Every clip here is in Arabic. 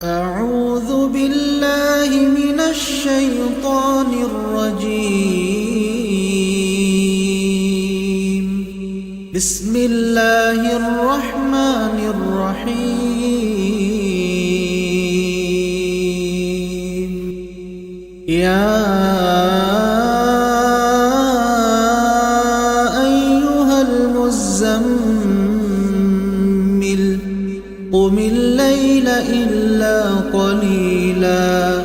أعوذ بالله من الشيطان الرجيم. بسم الله الرحمن الرحيم. يا أيها المزمل قم الليل إلا قليلا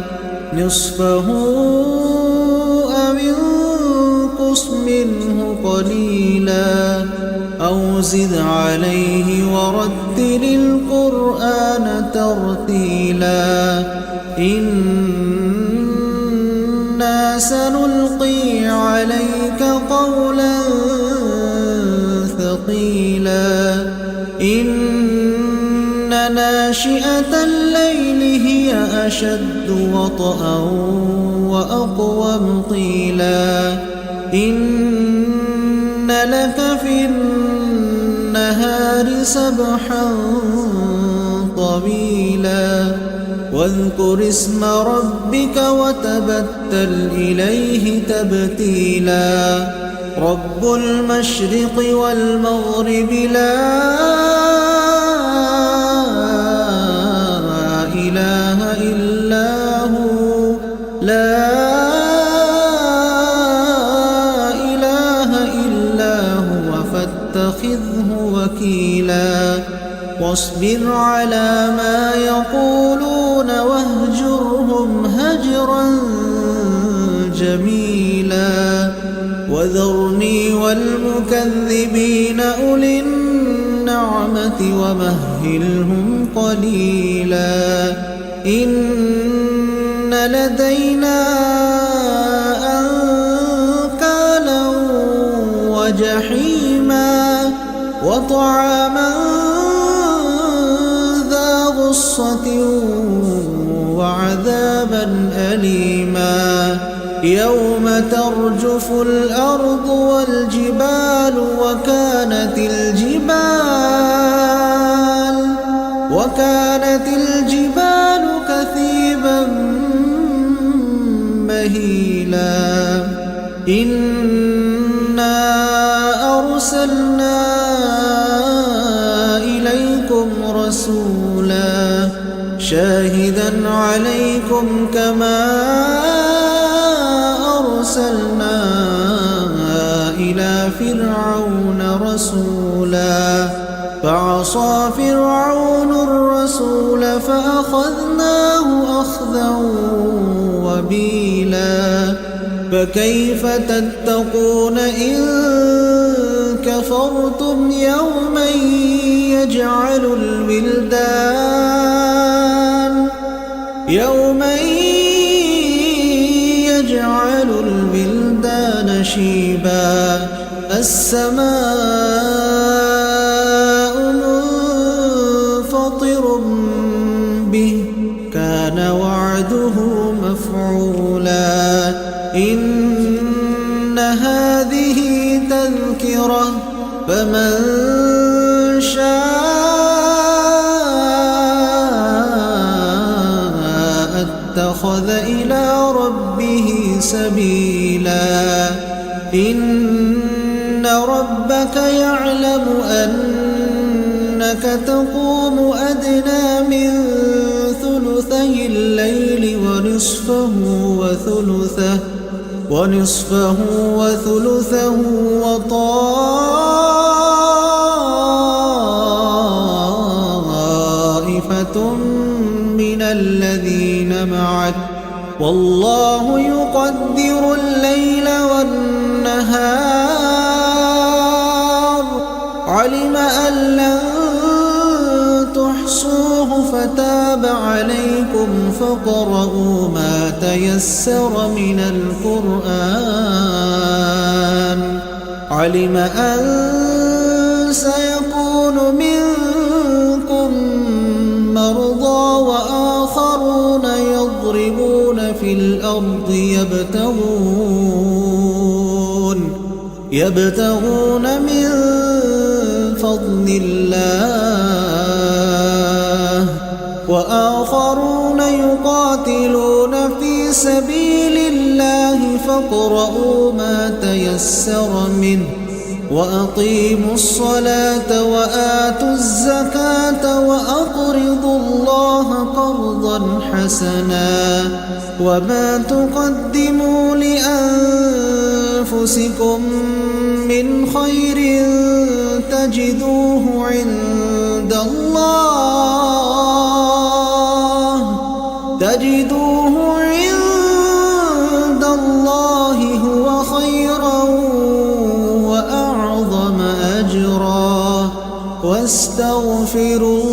نصفه أو انقص منه قليلا أو زد عليه ورتل القرآن ترتيلا إنا سنلقي عليك قولا ثقيلا ناشئة الليل هي أشد وطئا وأقوم قيلا إن لك في النهار سبحا طويلا واذكر اسم ربك وتبتل إليه تبتيلا رب المشرق والمغرب لا إله إلا هو فاتخذه وكيلا واصبر على ما يقولون واهجرهم هجرا جميلا وذرني والمكذبين أولي النعمة ومهلهم قليلا إن لدينا أنكالا وجحيما وطعاما ذا غصة وعذابا أليما يوم ترجف الأرض والجبال وكانت الجبال كثيبا مهيلا إنا أرسلنا إليكم رسولا شاهدا عليكم كما أرسلنا إلى فرعون رسولا فعصى فرعون الرسول فأخذناه أخذا وبيلا فكيف تتقون إن كفرتم يوما يجعل الولدان شيبا السماء منفطر به كان وعده مفعولا إن هذه تذكرة فمن شاء اتخذ إلى ربه سبيلا إن ربك يعلم أنك تقوم أدنى من ثلثي الليل ونصفه وثلثه وطائفة من الذين معك والله يقدر الليل والنهار علم أن لن تحصوه فتاب عليكم فاقرؤوا ما تيسر من القرآن علم أن سيكون منكم مرضى وآخرون يضربون في الأرض يبتغون من فضل الله وآخرون وآخرون يقاتلون في سبيل الله فاقرؤوا ما تيسر منه وأقيموا الصلاة وآتوا الزكاة وأقرضوا الله قرضا حسنا وما تقدموا لأنفسكم من خير تجدوه عند الله هو خيرا وأعظم أجرا واستغفروا